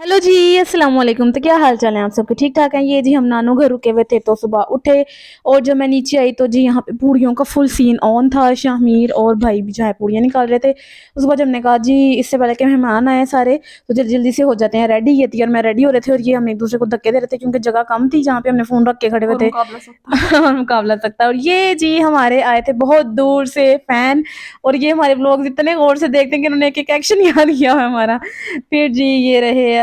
Hello जी, अस्सलाम वालेकुम। तो क्या हाल चाल है आप सबके? ठीक ठाक हैं? ये जी हम नानू घर रुके हुए थे तो सुबह उठे और जब मैं नीचे आई तो जी यहाँ पे पूड़ियों का फुल सीन ऑन था। शाहमीर और भाई भी जो है पूड़ियाँ निकाल रहे थे। उसके बाद हमने कहा जी इससे पहले कि मेहमान आए सारे तो जल्दी जल्दी से हो जाते हैं रेडी। ये थी और मैं रेडी हो रहे थे और ये हम एक दूसरे को धक्के दे रहे थे क्योंकि जगह कम थी जहाँ पे हमने फ़ोन रख के खड़े हुए और थे। मुकाबला सकता। और मुकाबला सकता। और ये जी हमारे आए थे बहुत दूर से फैन और ये हमारे ब्लॉग्स इतने गौर से देखते हैं कि उन्होंने एक एक एक्शन याद किया है हमारा। फिर जी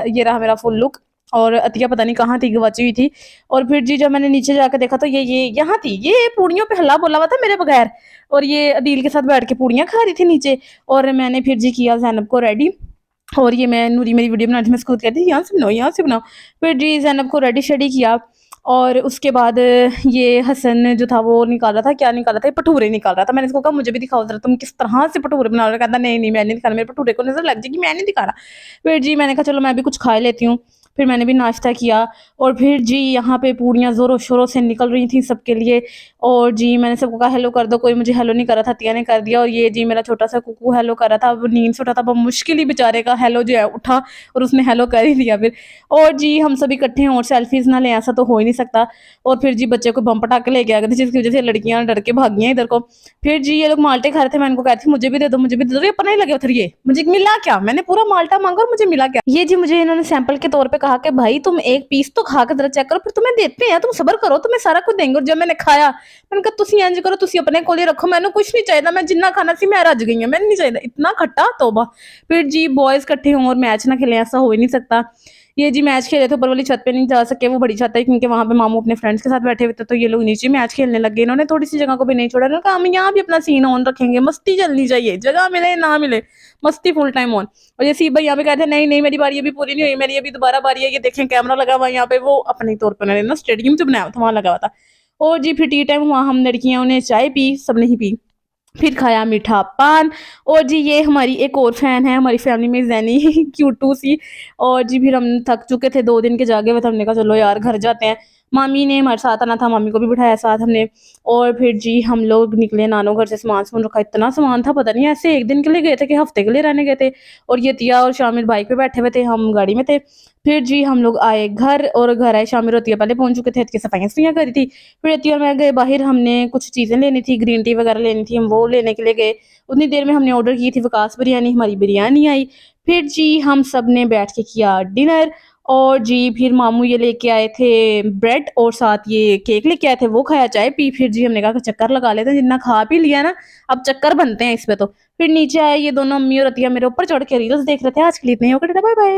ये रहा मेरा फुल लुक। और अतिया पता नहीं कहाँ थी, गवाची हुई थी। और फिर जी जब मैंने नीचे जाकर देखा तो ये यहाँ थी, ये पूड़ियों पे हल्ला बोला हुआ था मेरे बगैर। और ये अदील के साथ बैठ के पूड़ियाँ खा रही थी नीचे। और मैंने फिर जी किया जैनब को रेडी। और ये मैं नूरी मेरी वीडियो बना रही थी, मैं उसको कहती थी यहाँ से बनाओ यहाँ से बनाओ। फिर जी जैनब को रेडी शेडी किया। और उसके बाद ये हसन जो था वो निकाल रहा था, क्या निकाल रहा था, ये भटूरे निकाल रहा था। मैंने इसको कहा मुझे भी दिखाओ जरा तुम किस तरह से भटूरे बना रहे हो। कहता नहीं नहीं मैं नहीं दिखा रहा, मेरे भटूरे को नजर लग जाएगी, मैं नहीं दिखा रहा। फिर जी मैंने कहा चलो मैं भी कुछ खा लेती हूँ। फिर मैंने भी नाश्ता किया। और फिर जी यहाँ पे पूड़ियाँ ज़ोरों शोरों से निकल रही थी सबके लिए। और जी मैंने सबको कहा हेलो कर दो, कोई मुझे हेलो नहीं कर रहा था, तिया ने कर दिया। और ये जी मेरा छोटा सा कुकू हेलो कर रहा था, अब नींद से उठा था, अब मुश्किल ही बेचारे का हेलो जो है उठा और उसने हेलो कर ही दिया फिर। और जी हम सब इकट्ठे हैं और सेल्फीज ना लें ऐसा तो हो ही नहीं सकता। और फिर जी बच्चे को बम पटाखे लेके आ गए थे जिसकी वजह से लड़कियां डर के भाग गई इधर को। फिर जी ये लोग माल्टे खा रहे थे, मैं इनको कहती थी मुझे भी दे दो मुझे भी दे दो, ये अपना ही लगे उधर। ये मुझे मिला क्या, मैंने पूरा माल्टा मांगा और मुझे मिला क्या। ये जी मुझे इन्होंने सैंपल के तौर पे कहा कि भाई तुम एक पीस तो खा के जरा चेक करो, फिर तुम्हें देते हैं, तुम सबर करो, तुम्हें सारा कुछ देंगे। और जब मैंने खाया मैंने कहा तुसी इंज करो, तुसी अपने कोल ही रखो, मैंने कुछ नहीं चाहिए, मैं जिन्ना खाना सी मैं रज गई हूं, मैंने नहीं चाहिए इतना खट्टा तोबा। फिर जी बॉयज इकट्ठे हों और मैच ना खेलें ऐसा हो ही नहीं सकता। ये जी मैच खेले थे, ऊपर वाली छत पे नहीं जा सके, वो बड़ी छत है क्योंकि वहां पे मामू अपने फ्रेंड्स के साथ बैठे हुए थे। तो ये लोग नीचे मैच खेलने लग गए, इन्होंने थोड़ी सी जगह को भी नहीं छोड़ा। इन्होंने कहा हम यहाँ भी अपना सीन ऑन रखेंगे, मस्ती चलनी चाहिए, जगह मिले ना मिले, मस्ती फुल टाइम ऑन। और ये सी भाई यहाँ पे कहते हैं नहीं नहीं मेरी बारी अभी पूरी नहीं हुई, मेरी अभी दोबारा बारी है, ये देखें कैमरा लगा हुआ है यहाँ पे, वो अपने तौर पर उन्होंने ना स्टेडियम से बनाया था वहां लगा हुआ था। और जी फिर टी टाइम वहां हम लड़कियां उन्हें चाय पी, सब नहीं पी। फिर खाया मीठा पान। और जी ये हमारी एक और फैन है हमारी फैमिली में, जैनी क्यूटू सी। और जी फिर हम थक चुके थे, 2 दिन के जागे हुए थे, हमने कहा चलो यार घर जाते हैं। मामी ने हमारे साथ आना था, मामी को भी बिठाया साथ हमने। और फिर जी हम लोग निकले नानो घर से, सामान सामान रखा, इतना सामान था पता नहीं, ऐसे एक दिन के लिए गए थे कि हफ्ते के लिए रहने गए थे। और ये तिया और शामिर बाइक पे बैठे हुए थे, हम गाड़ी में थे। फिर जी हम लोग आए घर, और घर आए शामिर और तिया पहले पहुंच चुके थे, कि सफाइयाँ सफाइयाँ करी थी। फिर तिया और मैं गए बाहर, हमने कुछ चीज़ें लेनी थी, ग्रीन टी वगैरह लेनी थी, हम वो लेने के लिए गए। उतनी देर में हमने ऑर्डर की थी विकास बिरयानी, हमारी बिरयानी आई। फिर जी हम सब ने बैठ के किया डिनर। और जी फिर मामू ये लेके आए थे ब्रेड और साथ ये केक लेके आए थे, वो खाया, चाय पी। फिर जी हमने कहा कि चक्कर लगा लेते हैं, जितना खा पी लिया ना अब चक्कर बनते हैं इस पे। तो फिर नीचे आए ये दोनों, अम्मी और अतिया मेरे ऊपर चढ़ के रील्स देख रहे थे। आज के लिए इतने ही, ओके बाय बाय।